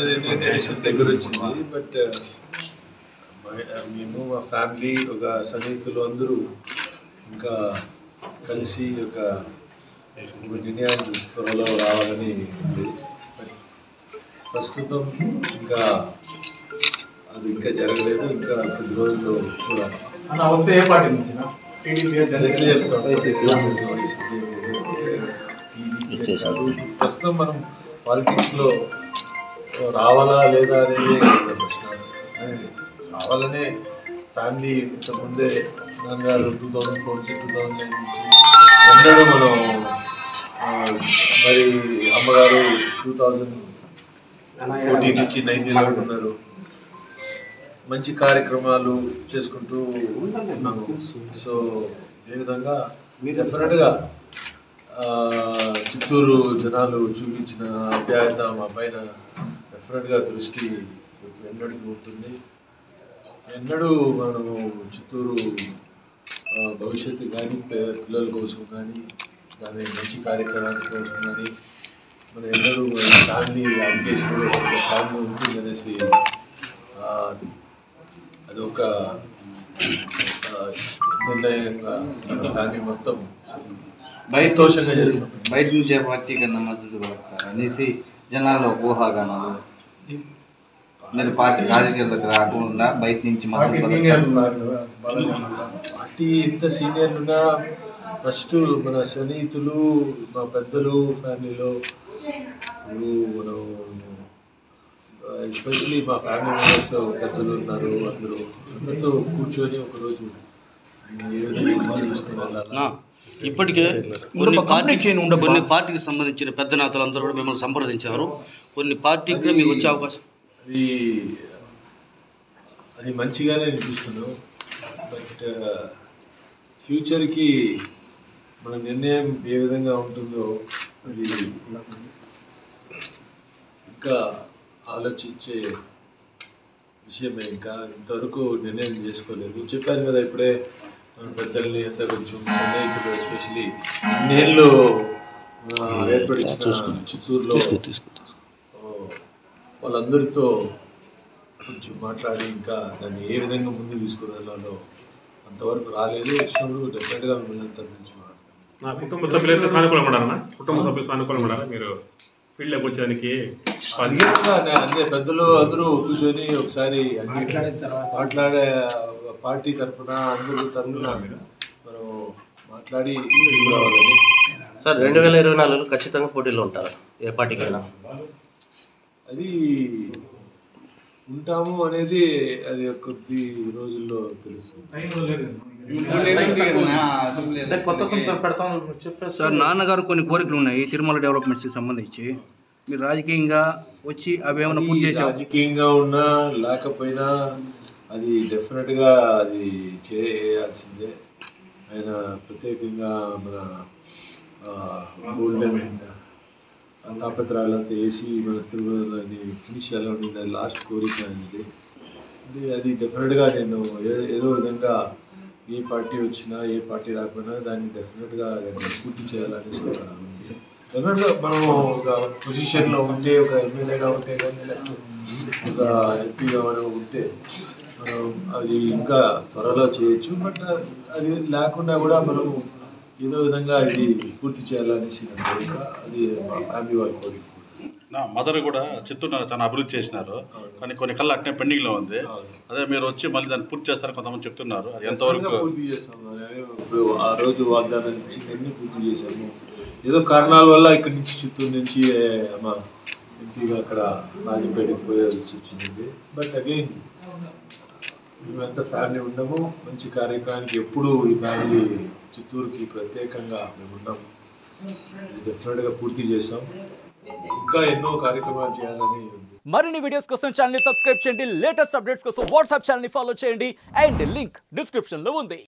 Election దగ్గర వచ్చింది. But మేము మా ఫ్యామిలీ ఒక సన్నిహితులు అందరూ ఇంకా కలిసి ఒక నిర్ణయాన్ని త్వరలో రావాలని ఉంది. ప్రస్తుతం ఇంకా అది ఇంకా జరగలేదు. ఇంకా కొద్ది రోజుల్లో చూడాలి. ప్రస్తుతం మనం పాలిటిక్స్లో రావాలా లేదా అనేది ప్రశ్న. రావాలనే ఫ్యామిలీ ఇంతకుముందే నాన్నగారు 2004 నుంచి 2009 నుంచి అందరూ మనం మరి అమ్మగారు 2014 నుంచి 19 ఉన్నారు. మంచి కార్యక్రమాలు చేసుకుంటూ ఉన్నాము. సో ఏ విధంగా డెఫినెట్గా చిత్తూరు జనాలు చూపించిన ఆప్యాయత మా పైన డెఫినెట్గా దృష్టి ఎన్నడికి ఉంటుంది. ఎన్నడూ మనము చిత్తూరు భవిష్యత్తు కానీ పిల్లల కోసం కానీ దాని మంచి కార్యక్రమాల కోసం కానీ మన ఎన్నడూ ఫ్యామిలీ అడ్యుకేషన్లో ఫ్యామిలీ ఉంటుంది అనేసి అదొక నిర్ణయంగా మన ఫ్యామిలీ మొత్తం సంతోషంగా చేస్తాం. బయట నుంచి పార్టీ కన్నా మద్దతు పడతారు అనేసి జనాల్లో ఊహాగానాలు. మీరు పార్టీ రాజకీయాలకు రాకుండా బయట నుంచి పార్టీ ఎంత సీనియర్ ఉన్నా ఫస్ట్ మన సన్నిహితులు మా పెద్దలు ఫ్యామిలీలో మనం ఎస్పెషలీ మా ఫ్యామిలీ మెంబర్స్లో పెద్దలు ఉన్నారు. అందరితో కూర్చొని ఒకరోజు ఏ విధంగా తీసుకుని వెళ్ళాలి. ఇప్పటికే కొన్ని పార్టీకి సంబంధించిన పెద్ద నేతలు అందరూ కూడా మిమ్మల్ని సంప్రదించారు. కొన్ని పార్టీకి మీకు వచ్చే అవకాశం అది మంచిగానే అనిపిస్తున్నాం. బట్ ఫ్యూచర్కి మన నిర్ణయం ఏ విధంగా ఉంటుందో అది ఇంకా ఆలోచించే విషయమే. ఇంకా ఇంతవరకు నిర్ణయం చేసుకోలేదు. చెప్పాను కదా ఇప్పుడే మన పెద్దల్ని అంతా కొంచెం సన్నిహితులు ఎస్పెషలీ ఇన్నేళ్ళు ఏర్పడించిన చిత్తూరులో వాళ్ళందరితో కొంచెం మాట్లాడి ఇంకా దాన్ని ఏ విధంగా ముందుకు తీసుకుని వెళ్ళాలో అంతవరకు రాలేదు. వచ్చినప్పుడు డెఫినెట్గా మిమ్మల్ని అంతా గురించి నా కుటుంబ సభ్యులైతే సానుకూలంగా ఉండాలన్నా. కుటుంబ సభ్యులు సానుకూలంగా ఉండాలి. మీరు ఫీల్డ్లోకి వచ్చేదానికి అదే పెద్దలు అందరూ కూర్చొని ఒకసారి మాట్లాడే పార్టీ తరఫున అందరూ తరఫున మనం మాట్లాడి రావాలని. సార్ 2024లో ఖచ్చితంగా పోటీలో ఉంటారు ఏ పార్టీకైనా? అది ఉంటాము అనేది అది కొద్ది రోజుల్లో తెలుస్తుంది. సార్ నాన్నగారు కొన్ని కోరికలు ఉన్నాయి తిరుమల డెవలప్మెంట్స్కి సంబంధించి. మీరు రాజకీయంగా వచ్చి అవి ఏమైనా పూర్తి చేసి రాజకీయంగా ఉన్నా లేకపోయినా అది డెఫినెట్గా అది చేయాల్సిందే. ఆయన ప్రత్యేకంగా మన గోల్డెన్ తాపత్రాలంతా వేసి మన తిరుమలని ఫినిష్ ఎలా ఉండింది అది లాస్ట్ కోరిక అనేది. అది డెఫినెట్గా నేను ఏదో విధంగా ఏ పార్టీ వచ్చినా ఏ పార్టీ రాకపోయినా దాన్ని డెఫినెట్గా పూర్తి చేయాలనేసి ఉంది. డెఫినెట్గా మనం ఒక పొజిషన్లో ఉంటే ఒక ఎమ్మెల్యేగా ఉంటే కానీ లేకపోతే ఒక ఎంపీగా మనం ఉంటే మనం అది ఇంకా త్వరలో చేయొచ్చు. బట్ అది లేకుండా కూడా మనం ఏదో విధంగా ఇది పూర్తి చేయాలనేసి నా కోరిక. అది మా ఫ్యామిలీ వాళ్ళ కోరిక. నా మదర్ కూడా చిత్తూరు చాలా అభివృద్ధి చేసినారు, కానీ కొన్ని కళ్ళు అట్నే పెండింగ్లో ఉంది. అదే మీరు వచ్చి మళ్ళీ దాన్ని పూర్తి చేస్తారని కొంతమంది చెప్తున్నారు. అది ఎంతవరకు పూర్తి చేస్తాము? ఇప్పుడు ఆ రోజు వాగ్దానాలు ఇచ్చి అన్నీ పూర్తి చేశాము. ఏదో కారణాల వల్ల ఇక్కడి నుంచి చిత్తూరు నుంచి మా ఎంపీగా అక్కడ రాజంపేటకి పోయాల్సి వచ్చింది. బట్ అగైన్ మేమంతా ఫ్యామిలీ ఉన్నాము. మంచి కార్యక్రమానికి ఎప్పుడు ఈ ఫ్యామిలీ చిత్తూరుకి ప్రత్యేకంగా మేము ఉన్నాము. డెఫినెట్గా పూర్తి చేస్తాం. ఇంకా ఎన్నో కార్యక్రమాలు చేయాలని. మరిన్ని వీడియోస్ కోసం ఛానల్ ని సబ్స్క్రైబ్ చేయండి. లేటెస్ట్ అప్డేట్స్ కోసం వాట్సాప్ ఛానల్ ని ఫాలో చేయండి. అండ్ లింక్ డిస్క్రిప్షన్ లో ఉంది.